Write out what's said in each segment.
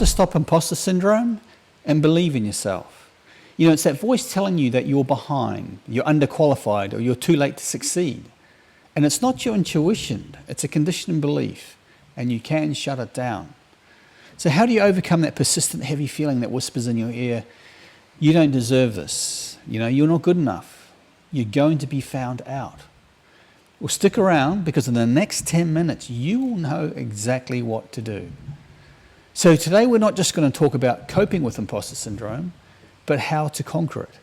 to stop imposter syndrome and believe in yourself. You know, it's that voice telling you that you're behind, you're underqualified, or you're too late to succeed. And it's not your intuition, it's a conditioned belief, and you can shut it down. So how do you overcome that persistent heavy feeling that whispers in your ear, you don't deserve this, you're not good enough, you're going to be found out? Well, stick around, because in the next 10 minutes, you will know exactly what to do. So today we're not just going to talk about coping with imposter syndrome, but how to conquer it.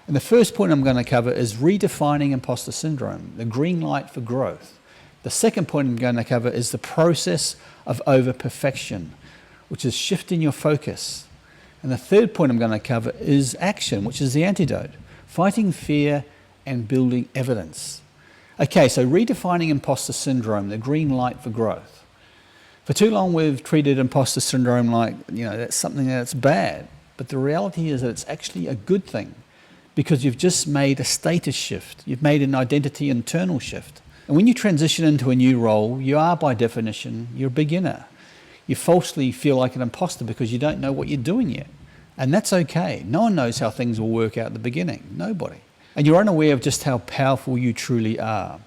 And the first point I'm going to cover is redefining imposter syndrome, the green light for growth. The second point I'm going to cover is the process of over-perfection, which is shifting your focus. And the third point I'm going to cover is action, which is the antidote, fighting fear and building evidence. Okay, so redefining imposter syndrome, the green light for growth. For too long we've treated imposter syndrome like, that's something that's bad. But the reality is that it's actually a good thing, because you've just made a status shift. You've made an identity internal shift. And when you transition into a new role, you are by definition, you're a beginner. You falsely feel like an imposter because you don't know what you're doing yet. And that's okay. No one knows how things will work out at the beginning. Nobody. And you're unaware of just how powerful you truly are.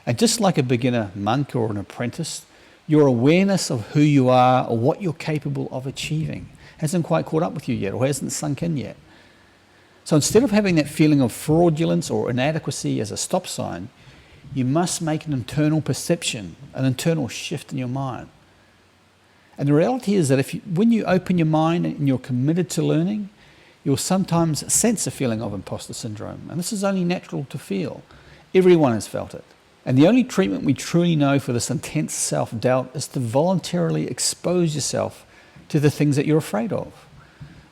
And just like a beginner monk or an apprentice, your awareness of who you are or what you're capable of achieving hasn't quite caught up with you yet, or hasn't sunk in yet. So instead of having that feeling of fraudulence or inadequacy as a stop sign, you must make an internal perception, an internal shift in your mind. And the reality is that when you open your mind and you're committed to learning, you'll sometimes sense a feeling of imposter syndrome. And this is only natural to feel. Everyone has felt it. And the only treatment we truly know for this intense self-doubt is to voluntarily expose yourself to the things that you're afraid of.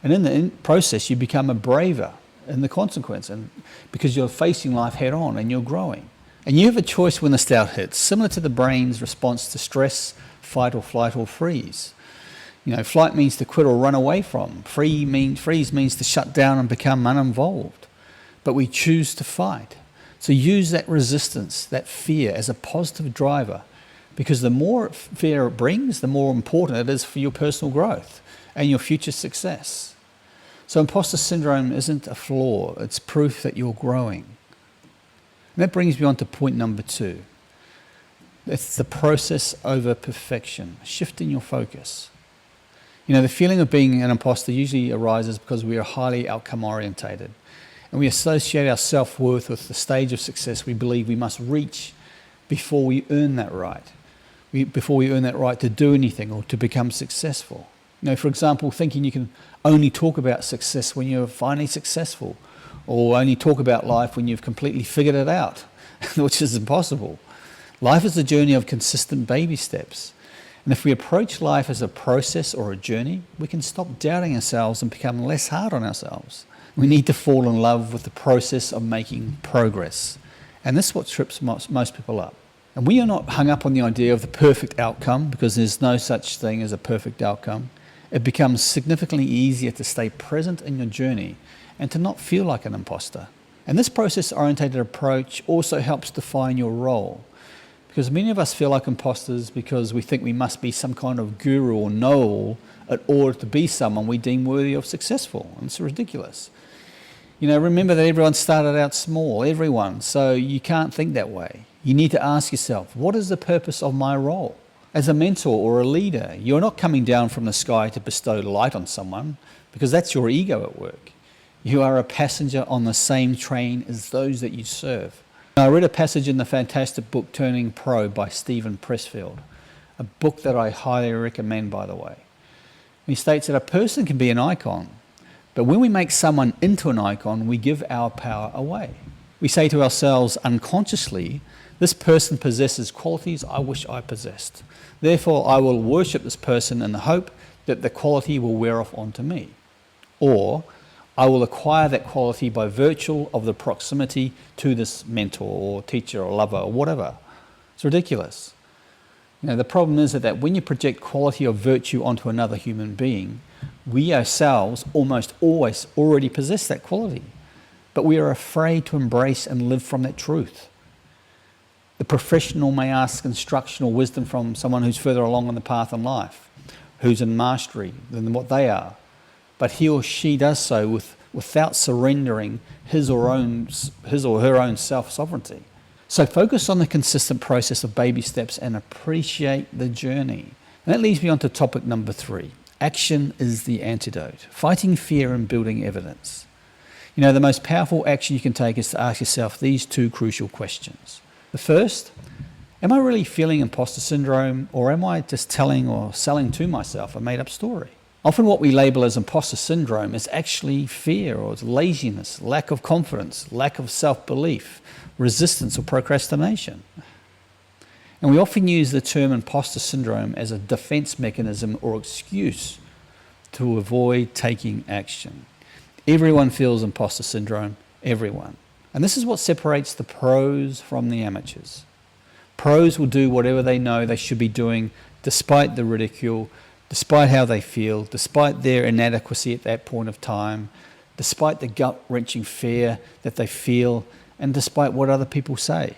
And in the process, you become a braver in the consequence, and because you're facing life head on and you're growing. And you have a choice when this doubt hits, similar to the brain's response to stress, fight or flight or freeze. Flight means to quit or run away from. Freeze means to shut down and become uninvolved. But we choose to fight. So use that resistance, that fear, as a positive driver, because the more fear it brings, the more important it is for your personal growth and your future success. So imposter syndrome isn't a flaw, it's proof that you're growing. And that brings me on to point number 2. It's the process over perfection, shifting your focus. The feeling of being an imposter usually arises because we are highly outcome orientated, and we associate our self-worth with the stage of success we believe we must reach before we earn that right. Before we earn that right to do anything or to become successful. For example, thinking you can only talk about success when you're finally successful, or only talk about life when you've completely figured it out, which is impossible. Life is a journey of consistent baby steps. And if we approach life as a process or a journey, we can stop doubting ourselves and become less hard on ourselves. We need to fall in love with the process of making progress. And this is what trips most people up. And we are not hung up on the idea of the perfect outcome, because there's no such thing as a perfect outcome. It becomes significantly easier to stay present in your journey and to not feel like an imposter. And this process-oriented approach also helps define your role, because many of us feel like imposters because we think we must be some kind of guru or know-all in order to be someone we deem worthy of successful. And it's ridiculous. Remember that everyone started out small, everyone, so you can't think that way. You need to ask yourself, what is the purpose of my role? As a mentor or a leader, you're not coming down from the sky to bestow light on someone, because that's your ego at work. You are a passenger on the same train as those that you serve. I read a passage in the fantastic book Turning Pro by Stephen Pressfield, a book that I highly recommend, by the way. He states that a person can be an icon, but when we make someone into an icon, we give our power away. We say to ourselves unconsciously, this person possesses qualities I wish I possessed. Therefore, I will worship this person in the hope that the quality will wear off onto me. Or, I will acquire that quality by virtue of the proximity to this mentor or teacher or lover or whatever. It's ridiculous. The problem is that when you project quality or virtue onto another human being, we ourselves almost always already possess that quality. But we are afraid to embrace and live from that truth. The professional may ask instruction or wisdom from someone who's further along on the path in life. who's in mastery than what they are. But he or she does so without surrendering his or her own self-sovereignty. So focus on the consistent process of baby steps and appreciate the journey. And that leads me on to topic number 3. Action is the antidote. Fighting fear and building evidence. You know, the most powerful action you can take is to ask yourself these 2 crucial questions. The first, am I really feeling imposter syndrome, or am I just telling or selling to myself a made-up story? Often what we label as imposter syndrome is actually fear or laziness, lack of confidence, lack of self-belief, resistance or procrastination. And we often use the term imposter syndrome as a defense mechanism or excuse to avoid taking action. Everyone feels imposter syndrome, everyone. And this is what separates the pros from the amateurs. Pros will do whatever they know they should be doing despite the ridicule, despite how they feel, despite their inadequacy at that point of time, despite the gut-wrenching fear that they feel, and despite what other people say.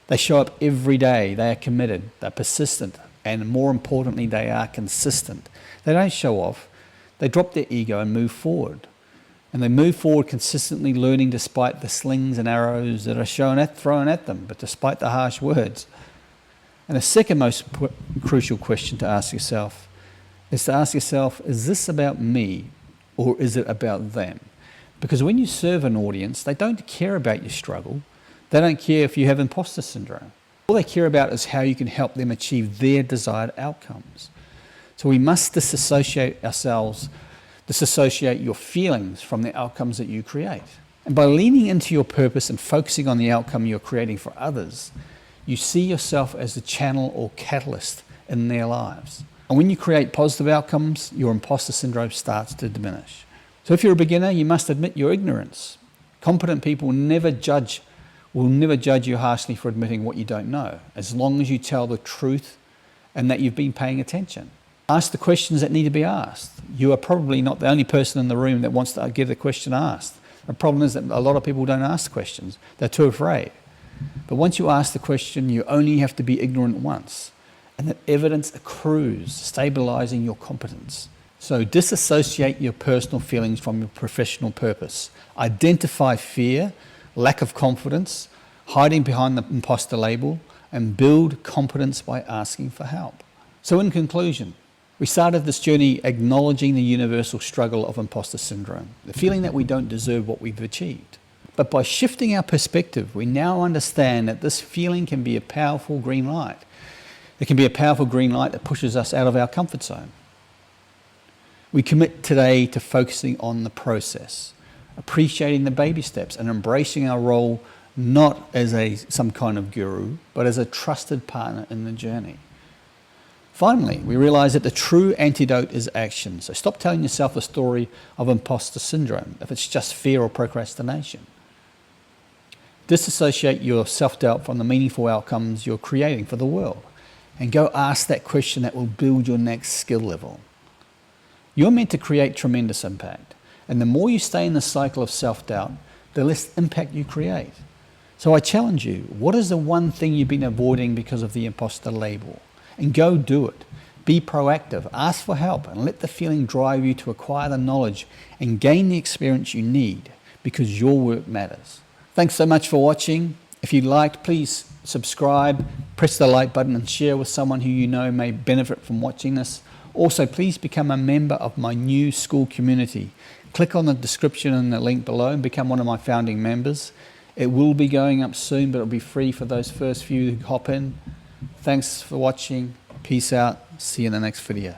They show up every day, they are committed, they're persistent, and more importantly, they are consistent. They don't show off, they drop their ego and move forward. And they move forward consistently, learning despite the slings and arrows that are thrown at them, but despite the harsh words. And the second most crucial question to ask yourself is to ask yourself, is this about me or is it about them? Because when you serve an audience, they don't care about your struggle. They don't care if you have imposter syndrome. All they care about is how you can help them achieve their desired outcomes. So we must disassociate your feelings from the outcomes that you create. And by leaning into your purpose and focusing on the outcome you're creating for others, you see yourself as the channel or catalyst in their lives. And when you create positive outcomes, your imposter syndrome starts to diminish. So if you're a beginner, you must admit your ignorance. Competent people will never judge you harshly for admitting what you don't know, as long as you tell the truth and that you've been paying attention. Ask the questions that need to be asked. You are probably not the only person in the room that wants to get the question asked. The problem is that a lot of people don't ask questions. They're too afraid. But once you ask the question, you only have to be ignorant once. And that evidence accrues, stabilizing your competence. So disassociate your personal feelings from your professional purpose. Identify fear, lack of confidence, hiding behind the imposter label, and build competence by asking for help. So in conclusion, we started this journey acknowledging the universal struggle of imposter syndrome, the feeling that we don't deserve what we've achieved. But by shifting our perspective, we now understand that this feeling can be a powerful green light. It can be a powerful green light that pushes us out of our comfort zone. We commit today to focusing on the process, appreciating the baby steps, and embracing our role not as some kind of guru, but as a trusted partner in the journey. Finally, we realize that the true antidote is action. So stop telling yourself a story of imposter syndrome if it's just fear or procrastination. Disassociate your self-doubt from the meaningful outcomes you're creating for the world, and go ask that question that will build your next skill level. You're meant to create tremendous impact, and the more you stay in the cycle of self-doubt, the less impact you create. So I challenge you, what is the one thing you've been avoiding because of the imposter label? And go do it. Be proactive, ask for help, and let the feeling drive you to acquire the knowledge and gain the experience you need, because your work matters. Thanks so much for watching. If you liked, please subscribe, press the like button, and share with someone who you know may benefit from watching this. Also, please become a member of my new school community. Click on the description and the link below and become one of my founding members. It will be going up soon, but it'll be free for those first few who hop in. Thanks for watching. Peace out. See you in the next video.